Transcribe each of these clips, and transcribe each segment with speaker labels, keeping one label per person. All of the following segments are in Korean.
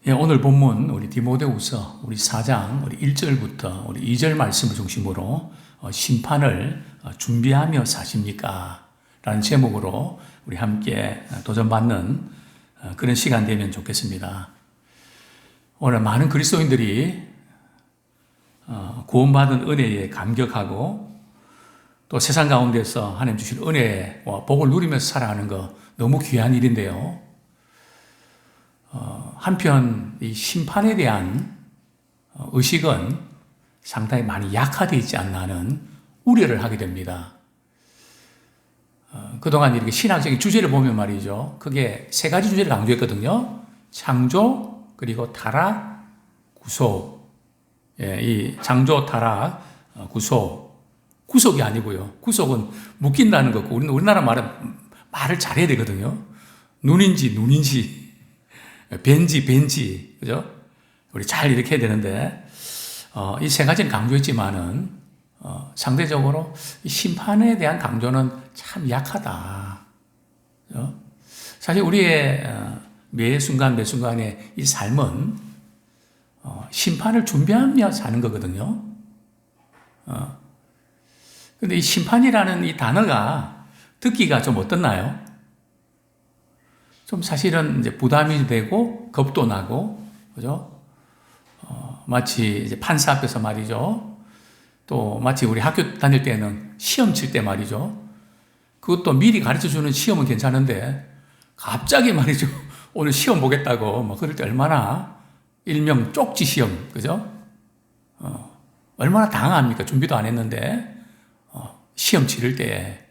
Speaker 1: 예, 오늘 본문 우리 디모데후서 우리 4장 우리 1절부터 우리 2절 말씀을 중심으로 심판을 준비하며 사십니까? 라는 제목으로 우리 함께 도전받는 그런 시간 되면 좋겠습니다. 오늘 많은 그리스도인들이 구원받은 은혜에 감격하고 또 세상 가운데서 하나님 주신 은혜와 복을 누리면서 살아가는 거 너무 귀한 일인데요. 한편 이 심판에 대한 의식은 상당히 많이 약화되어 있지 않나 하는 우려를 하게 됩니다. 그동안 이렇게 신학적인 주제를 보면 말이죠. 그게 세 가지 주제를 강조했거든요. 창조, 그리고 타락, 구속. 예, 이 창조, 타락, 구속. 구속이 아니고요. 구속은 묶인다는 거고, 우리나라 말을 잘해야 되거든요. 눈인지, 벤지, 그죠? 우리 잘 이렇게 해야 되는데, 이 세 가지는 강조했지만은, 상대적으로 이 심판에 대한 강조는 참 약하다. 그죠? 사실 우리의 매 순간의 이 삶은, 심판을 준비하며 사는 거거든요. 근데 이 심판이라는 이 단어가 듣기가 좀 어떻나요? 좀 사실은 이제 부담이 되고 겁도 나고, 그죠? 마치 이제 판사 앞에서 말이죠. 또 마치 우리 학교 다닐 때는 시험 칠 때 말이죠. 그것도 미리 가르쳐 주는 시험은 괜찮은데 갑자기 말이죠. 오늘 시험 보겠다고 뭐 그럴 때 얼마나 일명 쪽지 시험, 그죠? 얼마나 당황합니까? 준비도 안 했는데 시험 치를 때.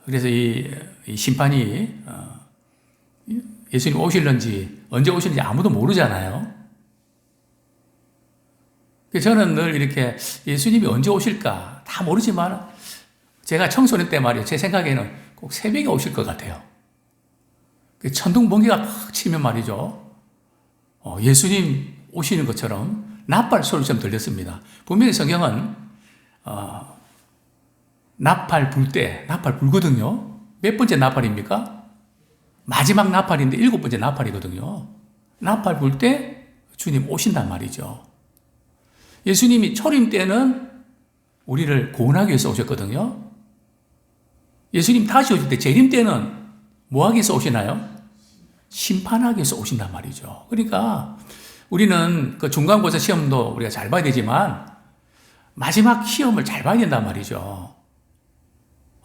Speaker 1: 그래서 이 심판이 예수님 오실는지 언제 오실는지 아무도 모르잖아요. 저는 늘 이렇게 예수님이 언제 오실까 다 모르지만 제가 청소년 때 말이에요. 제 생각에는 꼭 새벽에 오실 것 같아요. 천둥 번개가 팍 치면 말이죠. 예수님 오시는 것처럼 나팔 소리처럼 들렸습니다. 분명히 성경은 나팔 불거든요. 몇 번째 나팔입니까? 마지막 나팔인데 7번째 나팔이거든요. 나팔 불 때 주님 오신단 말이죠. 예수님이 초림 때는 우리를 구원하기 위해서 오셨거든요. 예수님 다시 오실 때 재림 때는 뭐 하기 위해서 오시나요? 심판하기 위해서 오신단 말이죠. 그러니까 우리는 그 중간고사 시험도 우리가 잘 봐야 되지만 마지막 시험을 잘 봐야 된단 말이죠.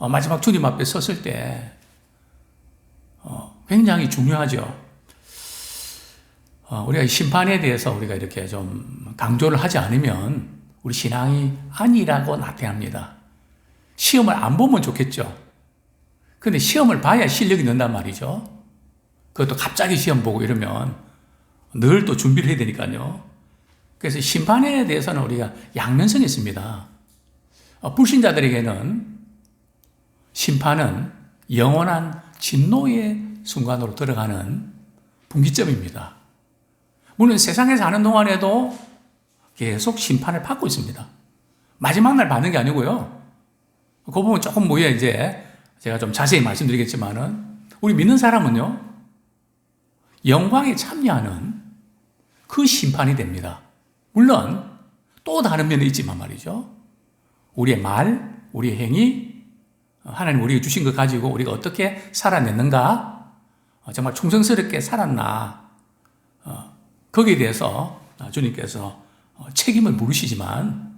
Speaker 1: 마지막 주님 앞에 섰을 때 굉장히 중요하죠. 우리가 심판에 대해서 우리가 이렇게 좀 강조를 하지 않으면 우리 신앙이 아니라고 나타납니다. 시험을 안 보면 좋겠죠. 근데 시험을 봐야 실력이 는단 말이죠. 그것도 갑자기 시험 보고 이러면 늘 또 준비를 해야 되니까요. 그래서 심판에 대해서는 우리가 양면성이 있습니다. 불신자들에게는 심판은 영원한 진노의 순간으로 들어가는 분기점입니다. 물론 세상에 사는 동안에도 계속 심판을 받고 있습니다. 마지막 날 받는 게 아니고요. 그 부분 조금 이제 제가 좀 자세히 말씀드리겠지만은 우리 믿는 사람은요, 영광에 참여하는 그 심판이 됩니다. 물론 또 다른 면이 있지만 말이죠. 우리의 말, 우리의 행위, 하나님 우리가 주신 것 가지고 우리가 어떻게 살아냈는가, 정말 충성스럽게 살았나, 거기에 대해서 주님께서 책임을 물으시지만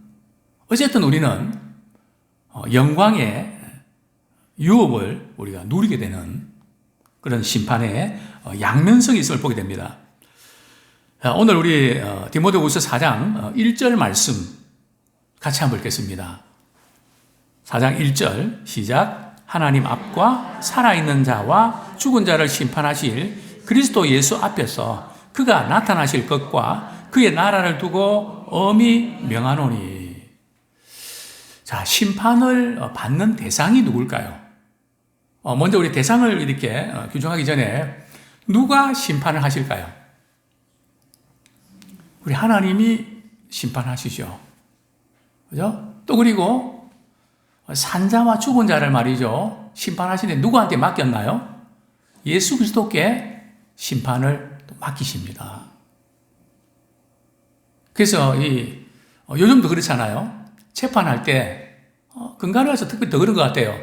Speaker 1: 어쨌든 우리는 영광의 유업을 우리가 누리게 되는 그런 심판의 양면성이 있음을 보게 됩니다. 오늘 우리 디모데후서 4장 1절 말씀 같이 한번 읽겠습니다. 4장 1절 시작. 하나님 앞과 살아있는 자와 죽은 자를 심판하실 그리스도 예수 앞에서 그가 나타나실 것과 그의 나라를 두고 엄히 명하노니. 자, 심판을 받는 대상이 누굴까요? 먼저 우리 대상을 이렇게 규정하기 전에 누가 심판을 하실까요? 우리 하나님이 심판하시죠. 그죠? 또 그리고 산자와 죽은 자를 말이죠. 심판하시는데 누구한테 맡겼나요? 예수 그리스도께 심판을 맡기십니다. 그래서 요즘도 그렇잖아요. 재판할 때, 근간에 와서 특별히 더 그런 것 같아요.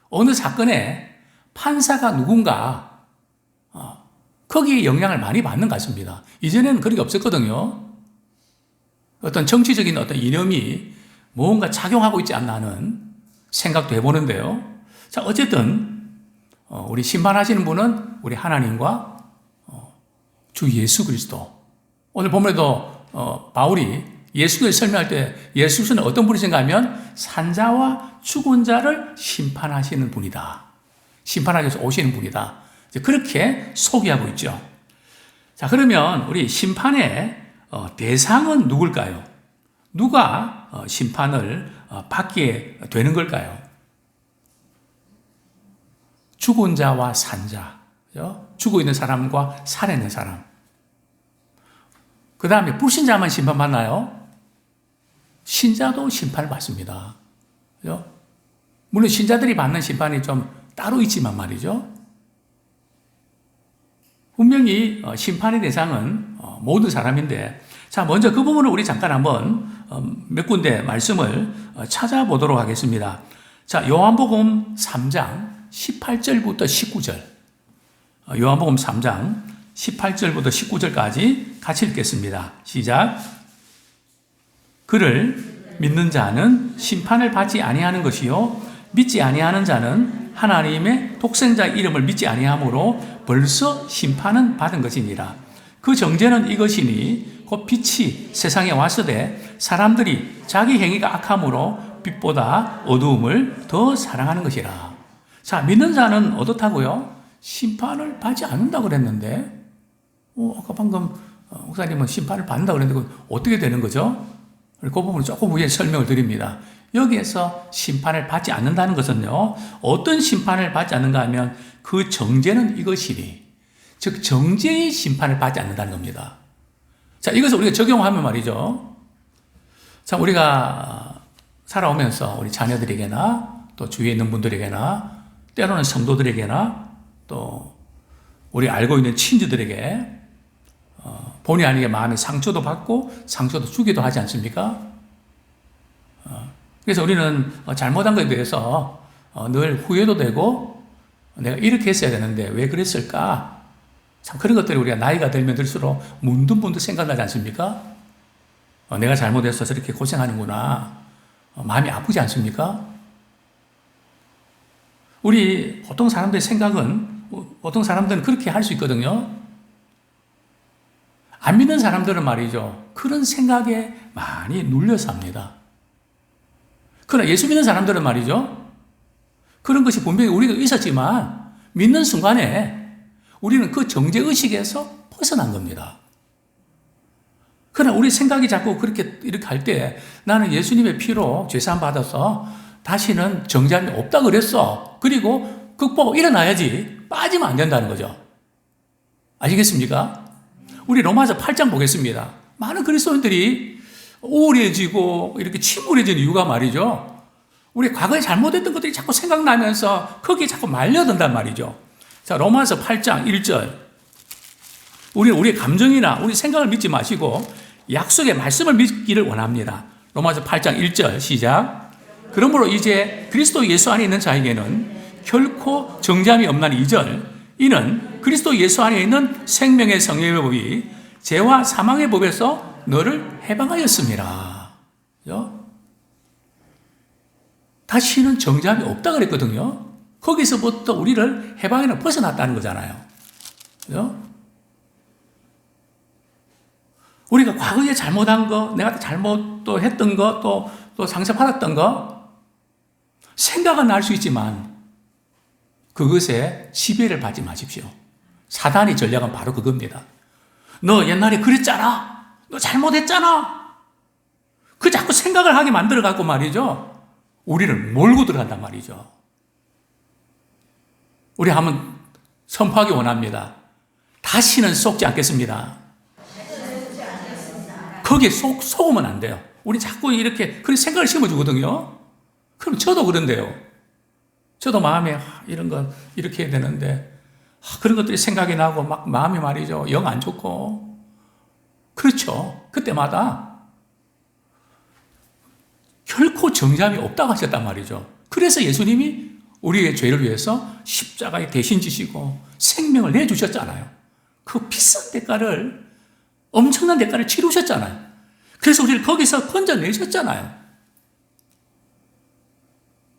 Speaker 1: 어느 사건에 판사가 누군가, 거기에 영향을 많이 받는 것 같습니다. 이전에는 그런 게 없었거든요. 어떤 정치적인 어떤 이념이 뭔가 작용하고 있지 않나 하는 생각도 해보는데요. 자, 어쨌든, 우리 심판하시는 분은 우리 하나님과 주 예수 그리스도. 오늘 본문에도 바울이 예수를 설명할 때 예수는 어떤 분이신가 하면 산자와 죽은 자를 심판하시는 분이다. 심판하기 위해서 오시는 분이다. 그렇게 소개하고 있죠. 자, 그러면 우리 심판의 대상은 누굴까요? 누가 심판을 받게 되는 걸까요? 죽은 자와 산자, 죽어 있는 사람과 살아있는 사람. 그 다음에 불신자만 심판받나요? 신자도 심판을 받습니다. 그죠? 물론 신자들이 받는 심판이 좀 따로 있지만 말이죠. 분명히 심판의 대상은 모든 사람인데, 자, 먼저 그 부분을 우리 잠깐 한번 몇 군데 말씀을 찾아보도록 하겠습니다. 자, 요한복음 3장 18절부터 19절. 요한복음 3장 18절부터 19절까지 같이 읽겠습니다. 시작. 그를 믿는 자는 심판을 받지 아니하는 것이요 믿지 아니하는 자는 하나님의 독생자 이름을 믿지 아니하므로 벌써 심판은 받은 것이니라. 그 정죄는 이것이니 곧 빛이 세상에 왔으되 사람들이 자기 행위가 악함으로 빛보다 어두움을 더 사랑하는 것이라. 자, 믿는 자는 어떻다고요? 심판을 받지 않는다고 그랬는데, 아까 방금 목사님은 심판을 받는다고 그랬는데 어떻게 되는 거죠? 그 부분을 조금 후에 설명을 드립니다. 여기에서 심판을 받지 않는다는 것은요, 어떤 심판을 받지 않는가 하면 그 정죄는 이것이니, 즉 정죄의 심판을 받지 않는다는 겁니다. 자, 이것을 우리가 적용하면 말이죠. 자, 우리가 살아오면서 우리 자녀들에게나 또 주위에 있는 분들에게나 때로는 성도들에게나 또 우리 알고 있는 친지들에게 본의 아니게 마음에 상처도 받고 상처도 주기도 하지 않습니까? 그래서 우리는 잘못한 것에 대해서 늘 후회도 되고 내가 이렇게 했어야 되는데 왜 그랬을까? 참 그런 것들이 우리가 나이가 들면 들수록 문득문득 생각나지 않습니까? 내가 잘못해서 저렇게 고생하는구나. 마음이 아프지 않습니까? 우리 보통 사람들의 생각은 보통 사람들은 그렇게 할 수 있거든요. 안 믿는 사람들은 말이죠. 그런 생각에 많이 눌려서 합니다. 그러나 예수 믿는 사람들은 말이죠. 그런 것이 분명히 우리도 있었지만 믿는 순간에 우리는 그 정죄의식에서 벗어난 겁니다. 그러나 우리 생각이 자꾸 이렇게 할 때 나는 예수님의 피로 죄사함 받아서 다시는 정죄함이 없다 그랬어. 그리고 극복하고 일어나야지. 빠지면 안 된다는 거죠. 아시겠습니까? 우리 로마서 8장 보겠습니다. 많은 그리스도인들이 우울해지고 이렇게 침울해지는 이유가 말이죠. 우리 과거에 잘못했던 것들이 자꾸 생각나면서 거기에 자꾸 말려든단 말이죠. 자, 로마서 8장 1절. 우리는 우리의 감정이나 우리 생각을 믿지 마시고 약속의 말씀을 믿기를 원합니다. 로마서 8장 1절 시작. 그러므로 이제 그리스도 예수 안에 있는 자에게는 결코 정죄함이 없나니 2절. 이는 그리스도 예수 안에 있는 생명의 성령의 법이 죄와 사망의 법에서 너를 해방하였습니다. 그죠? 다시는 정죄함이 없다 그랬거든요. 거기서부터 우리를 해방에는 벗어났다는 거잖아요. 그죠? 우리가 과거에 잘못한 거, 내가 잘못도 했던 거, 또 상처받았던 거, 생각은 날 수 있지만 그것에 지배를 받지 마십시오. 사단의 전략은 바로 그겁니다. 너 옛날에 그랬잖아. 너 잘못했잖아. 그 자꾸 생각을 하게 만들어갖고 말이죠. 우리를 몰고 들어간단 말이죠. 우리 한번 선포하기 원합니다. 다시는 속지 않겠습니다. 거기에 속으면 안 돼요. 우리 자꾸 이렇게 그런 생각을 심어주거든요. 그럼 저도 그런데요. 저도 마음에 이런 건 이렇게 해야 되는데 그런 것들이 생각이 나고 막 마음이 말이죠. 영 안 좋고 그렇죠. 그때마다 결코 정죄함이 없다고 하셨단 말이죠. 그래서 예수님이 우리의 죄를 위해서 십자가에 대신 지시고 생명을 내주셨잖아요. 그 비싼 대가를, 엄청난 대가를 치르셨잖아요. 그래서 우리를 거기서 건져내셨잖아요.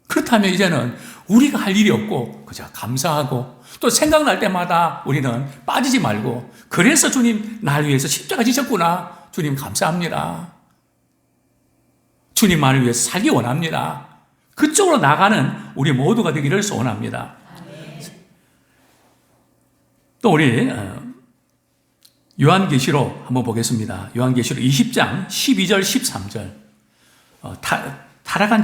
Speaker 1: 그렇다면 이제는 우리가 할 일이 없고 그저 감사하고 또 생각날 때마다 우리는 빠지지 말고, 그래서 주님 날 위해서 십자가 지셨구나. 주님 감사합니다. 주님만을 위해서 살기 원합니다. 그쪽으로 나가는 우리 모두가 되기를 소원합니다. 또 우리 요한계시록 한번 보겠습니다. 요한계시록 20장 12절 13절. 타락한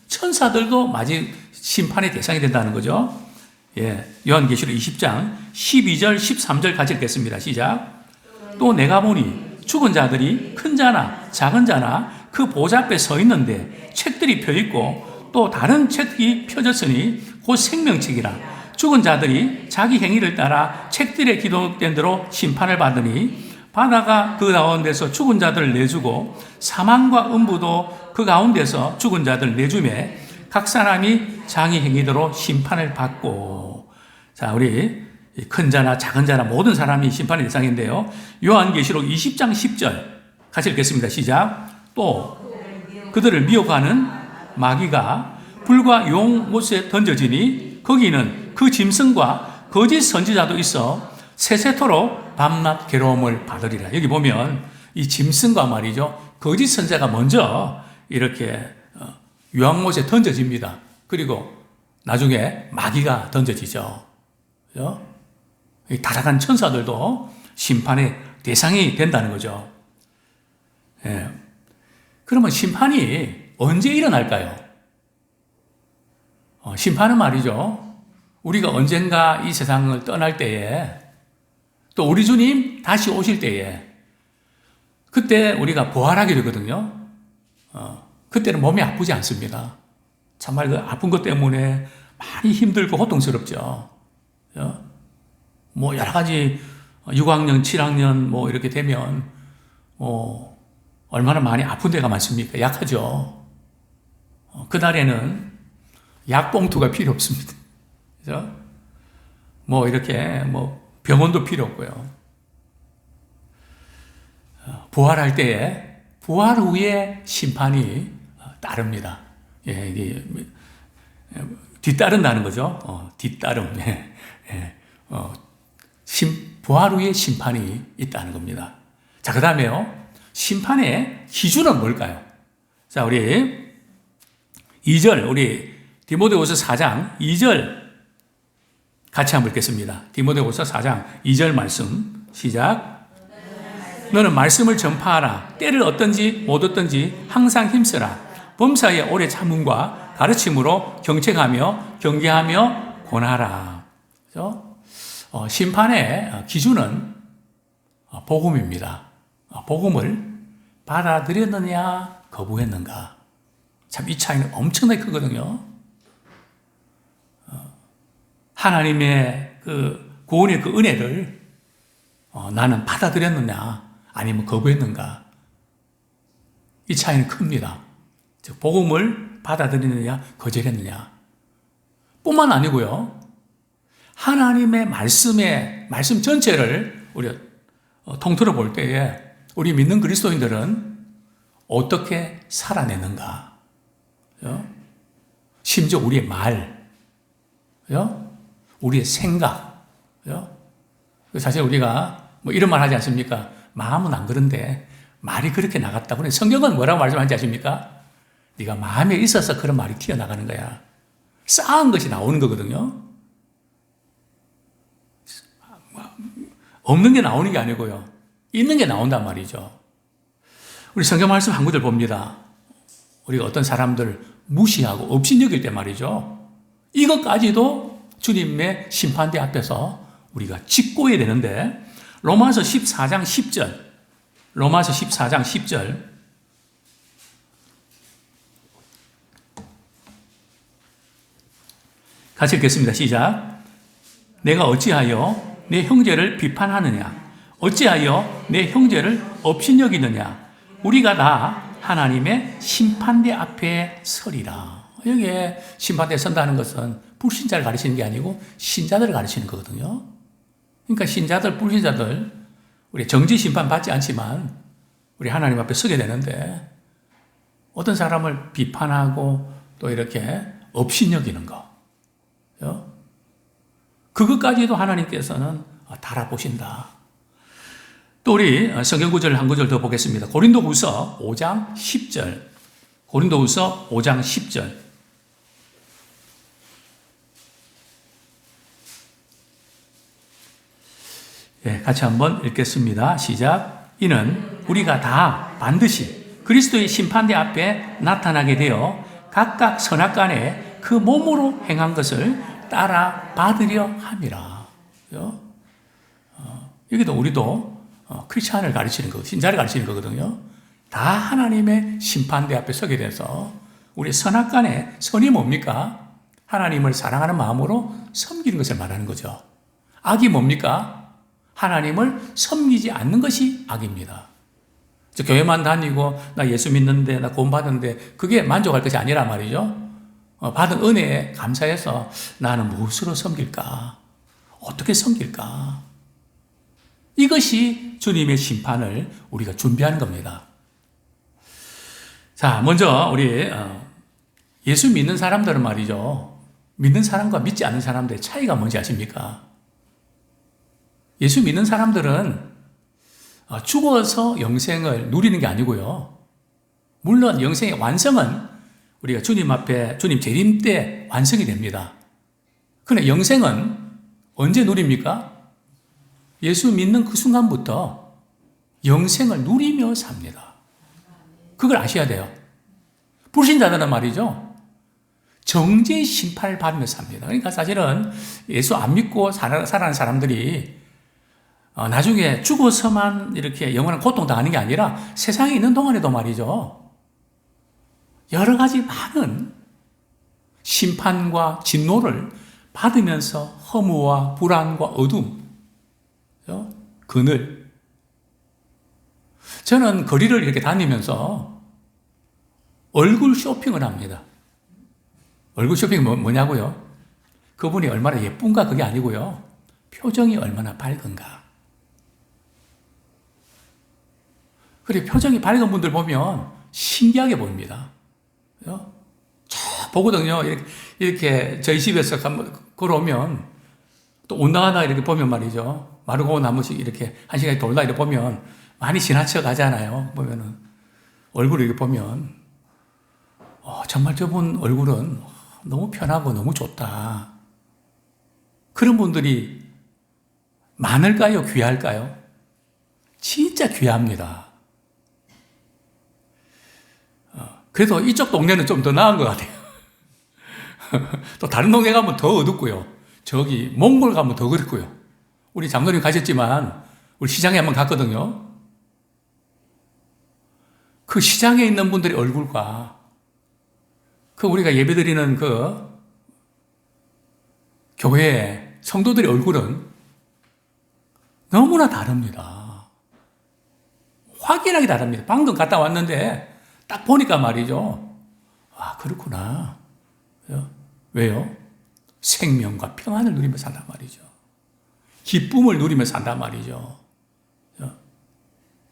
Speaker 1: 천사들도 마지막 심판의 대상이 된다는 거죠. 예, 요한계시록 20장 12절 13절 같이 읽겠습니다. 시작. 또 내가 보니 죽은 자들이 큰 자나 작은 자나 그 보좌 앞에 서 있는데 책들이 펴 있고 또 다른 책이 펴졌으니 곧 생명책이라. 죽은 자들이 자기 행위를 따라 책들에 기록된 대로 심판을 받으니 바다가 그 가운데서 죽은 자들을 내주고 사망과 음부도 그 가운데서 죽은 자들을 내주매 각 사람이 자기 행위대로 심판을 받고. 자, 우리 큰 자나 작은 자나 모든 사람이 심판의 대상인데요. 요한계시록 20장 10절 같이 읽겠습니다. 시작. 또 그들을 미혹하는 마귀가 불과 용 못에 던져지니 거기는 그 짐승과 거짓 선지자도 있어 세세토록 밤낮 괴로움을 받으리라. 여기 보면 이 짐승과 말이죠, 거짓 선지자가 먼저 이렇게 유황못에 던져집니다. 그리고 나중에 마귀가 던져지죠. 그죠? 이 타락한 천사들도 심판의 대상이 된다는 거죠. 예. 그러면 심판이 언제 일어날까요? 심판은 말이죠, 우리가 언젠가 이 세상을 떠날 때에, 또 우리 주님 다시 오실 때에, 그때 우리가 부활하게 되거든요. 그때는 몸이 아프지 않습니다. 정말 그 아픈 것 때문에 많이 힘들고 고통스럽죠. 뭐 여러 가지 6학년, 7학년 뭐 이렇게 되면 얼마나 많이 아픈 데가 많습니까? 약하죠. 그날에는 약봉투가 필요 없습니다. 그죠? 뭐 이렇게 뭐 병원도 필요 없고요. 부활할 때에 부활 후에 심판이 따릅니다. 예, 이게 뒤따른다는 거죠. 뒤따름. 예, 예. 부활 후에 심판이 있다는 겁니다. 자, 그 다음에요. 심판의 기준은 뭘까요? 자, 우리 2절, 우리 디모데후서 4장 2절 같이 한번 읽겠습니다. 디모데후서 4장 2절 말씀 시작. 너는 말씀을 전파하라. 때를 얻든지 못 얻든지 항상 힘쓰라. 범사에 오래 참음과 가르침으로 경책하며 경계하며 권하라. 그렇죠? 심판의 기준은 복음입니다. 복음을 받아들였느냐 거부했는가. 참 이 차이는 엄청나게 크거든요. 하나님의 그 구원의 그 은혜를 나는 받아들였느냐 아니면 거부했는가. 이 차이는 큽니다. 즉 복음을 받아들이느냐 거절했느냐 뿐만 아니고요, 하나님의 말씀 전체를 우리가 통틀어 볼 때에 우리 믿는 그리스도인들은 어떻게 살아내는가. 심지어 우리의 말, 우리의 생각. 사실 우리가 뭐 이런 말 하지 않습니까? 마음은 안 그런데 말이 그렇게 나갔다고. 성경은 뭐라고 말씀하지 않습니까? 네가 마음에 있어서 그런 말이 튀어나가는 거야. 쌓은 것이 나오는 거거든요. 없는 게 나오는 게 아니고요, 있는 게 나온단 말이죠. 우리 성경 말씀 한 구절 봅니다. 우리가 어떤 사람들 무시하고 업신여길 때 말이죠, 이것까지도 주님의 심판대 앞에서 우리가 짚고야 되는데, 로마서 14장 10절, 로마서 14장 10절 같이 읽겠습니다. 시작. 내가 어찌하여 내 형제를 비판하느냐? 어찌하여 내 형제를 업신여기느냐? 우리가 다 하나님의 심판대 앞에 서리라. 여기에 심판대에 선다는 것은 불신자를 가르치는 게 아니고 신자들을 가르치는 거거든요. 그러니까 신자들, 불신자들, 우리 정지 심판 받지 않지만 우리 하나님 앞에 서게 되는데 어떤 사람을 비판하고 또 이렇게 업신여기는 거. 그것까지도 하나님께서는 달아보신다. 또 우리 성경 구절 한 구절 더 보겠습니다. 고린도후서 5장 10절. 고린도후서 5장 10절. 예, 같이 한번 읽겠습니다. 시작. 이는 우리가 다 반드시 그리스도의 심판대 앞에 나타나게 되어 각각 선악간에 그 몸으로 행한 것을 따라 받으려 함이라. 여기도 우리도 크리스찬을 가르치는 거, 신자를 가르치는 거거든요. 다 하나님의 심판대 앞에 서게 돼서 우리 선악간에 선이 뭡니까? 하나님을 사랑하는 마음으로 섬기는 것을 말하는 거죠. 악이 뭡니까? 하나님을 섬기지 않는 것이 악입니다. 교회만 다니고 나 예수 믿는데 나 구원 받았는데 그게 만족할 것이 아니란 말이죠. 받은 은혜에 감사해서 나는 무엇으로 섬길까? 어떻게 섬길까? 이것이 주님의 심판을 우리가 준비하는 겁니다. 자, 먼저 우리 예수 믿는 사람들은 말이죠. 믿는 사람과 믿지 않는 사람들의 차이가 뭔지 아십니까? 예수 믿는 사람들은 죽어서 영생을 누리는 게 아니고요. 물론 영생의 완성은 우리가 주님 앞에 주님 재림 때 완성이 됩니다. 그러나 영생은 언제 누립니까? 예수 믿는 그 순간부터 영생을 누리며 삽니다. 그걸 아셔야 돼요. 불신자들은 말이죠. 정죄의 심판을 받으며 삽니다. 그러니까 사실은 예수 안 믿고 살아가는 사람들이 나중에 죽어서만 이렇게 영원한 고통 당하는 게 아니라 세상에 있는 동안에도 말이죠. 여러 가지 많은 심판과 진노를 받으면서 허무와 불안과 어둠, 그늘. 저는 거리를 이렇게 다니면서 얼굴 쇼핑을 합니다. 얼굴 쇼핑이 뭐냐고요? 그분이 얼마나 예쁜가 그게 아니고요. 표정이 얼마나 밝은가. 그리고 표정이 밝은 분들 보면 신기하게 보입니다. 저 보거든요. 이렇게 저희 집에서 걸어오면 또 온당하다 이렇게 보면 말이죠. 마르고 나무씩 이렇게 한 시간에 돌다 이렇게 보면 많이 지나쳐 가잖아요. 보면은 얼굴을 이렇게 보면 정말 저분 얼굴은 너무 편하고 너무 좋다. 그런 분들이 많을까요? 귀할까요? 진짜 귀합니다. 그래도 이쪽 동네는 좀 더 나은 것 같아요. 또 다른 동네 가면 더 어둡고요. 저기 몽골 가면 더 그렇고요. 우리 장로님 가셨지만 우리 시장에 한번 갔거든요. 그 시장에 있는 분들의 얼굴과 그 우리가 예배드리는 그 교회 성도들의 얼굴은 너무나 다릅니다. 확연하게 다릅니다. 방금 갔다 왔는데 딱 보니까 말이죠. 아, 그렇구나. 왜요? 생명과 평안을 누리며 산단 말이죠. 기쁨을 누리며 산단 말이죠.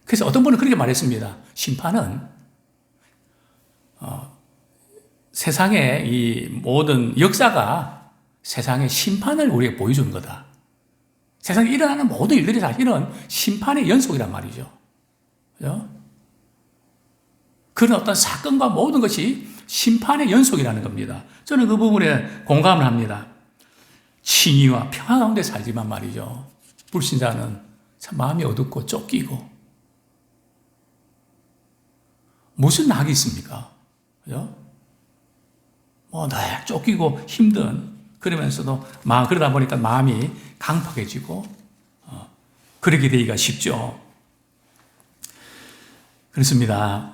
Speaker 1: 그래서 어떤 분은 그렇게 말했습니다. 심판은 세상의 이 모든 역사가 세상의 심판을 우리에게 보여주는 거다. 세상에 일어나는 모든 일들이 사실은 심판의 연속이란 말이죠. 그죠? 그런 어떤 사건과 모든 것이 심판의 연속이라는 겁니다. 저는 그 부분에 공감을 합니다. 칭의와 평화 가운데 살지만 말이죠. 불신자는 참 마음이 어둡고 쫓기고 무슨 낙이 있습니까? 그죠? 늘 쫓기고 힘든 그러면서도 그러다 보니까 마음이 강팍해지고 그렇게 되기가 쉽죠. 그렇습니다.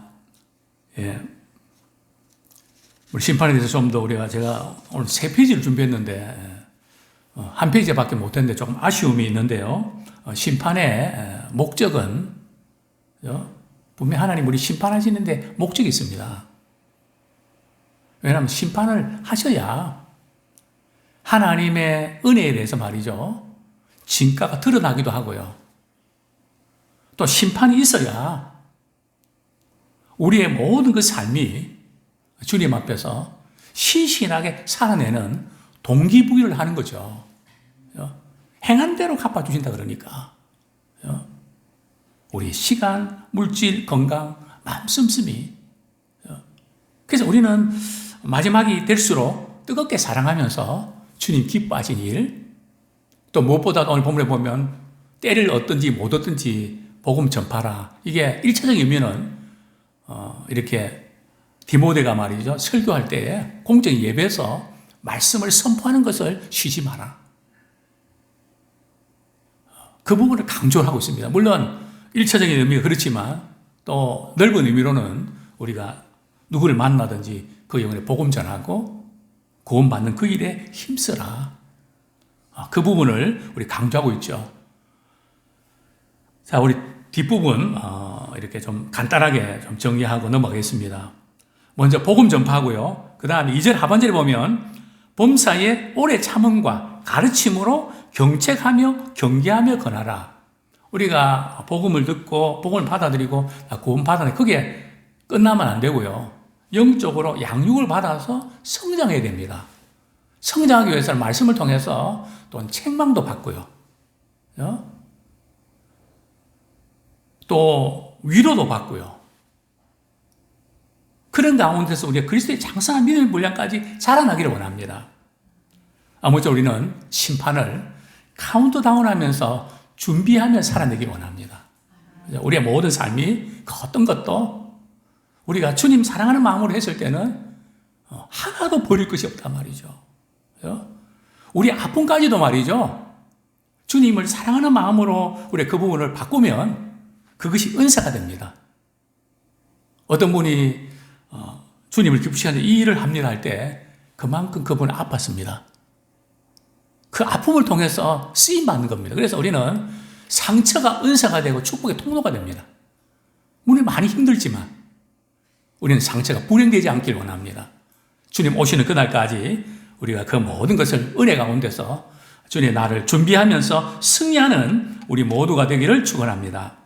Speaker 1: 예. 우리 심판에 대해서 좀 더 제가 오늘 3페이지를 준비했는데 한 페이지밖에 못했는데 조금 아쉬움이 있는데요. 심판의 목적은 분명히 하나님 우리 심판하시는데 목적이 있습니다. 왜냐하면 심판을 하셔야 하나님의 은혜에 대해서 말이죠. 진가가 드러나기도 하고요. 또 심판이 있어야 우리의 모든 그 삶이 주님 앞에서 신신하게 살아내는 동기부여를 하는 거죠. 행한 대로 갚아주신다 그러니까. 우리 시간, 물질, 건강, 마음 씀씀이. 그래서 우리는 마지막이 될수록 뜨겁게 사랑하면서 주님 기뻐하신 일, 또 무엇보다 오늘 본문에 보면 때를 얻든지 못 얻든지 복음 전파라. 이게 1차적인 의미는 이렇게 디모데가 말이죠. 설교할 때에 공적인 예배에서 말씀을 선포하는 것을 쉬지 마라. 그 부분을 강조를 하고 있습니다. 물론 1차적인 의미가 그렇지만 또 넓은 의미로는 우리가 누구를 만나든지 그 영혼에 복음 전하고 구원받는 그 일에 힘쓰라. 그 부분을 우리 강조하고 있죠. 자, 우리 뒷부분 이렇게 좀 간단하게 좀 정리하고 넘어가겠습니다. 먼저 복음 전파하고요. 그 다음에 2절 하반절에 보면 범사에 오래 참음과 가르침으로 경책하며 경계하며 권하라. 우리가 복음을 듣고 복음을 받아들이고 구원 받아들이고 그게 끝나면 안 되고요. 영적으로 양육을 받아서 성장해야 됩니다. 성장하기 위해서는 말씀을 통해서 또 책망도 받고요. 또 위로도 받고요. 그런 가운데서 우리가 그리스도의 장성한 믿음의 분량까지 자라나기를 원합니다. 아무쪼록 우리는 심판을 카운트다운하면서 준비하며 살아내기를 원합니다. 우리의 모든 삶이 그 어떤 것도 우리가 주님 사랑하는 마음으로 했을 때는 하나도 버릴 것이 없단 말이죠. 우리 아픔까지도 말이죠. 주님을 사랑하는 마음으로 우리 그 부분을 바꾸면 그것이 은사가 됩니다. 어떤 분이 주님을 기쁘시게 이 일을 합니다 할 때 그만큼 그분은 아팠습니다. 그 아픔을 통해서 쓰임받는 겁니다. 그래서 우리는 상처가 은사가 되고 축복의 통로가 됩니다. 물론 많이 힘들지만 우리는 상처가 불행되지 않길 원합니다. 주님 오시는 그날까지 우리가 그 모든 것을 은혜 가운데서 주님의 나를 준비하면서 승리하는 우리 모두가 되기를 축원합니다.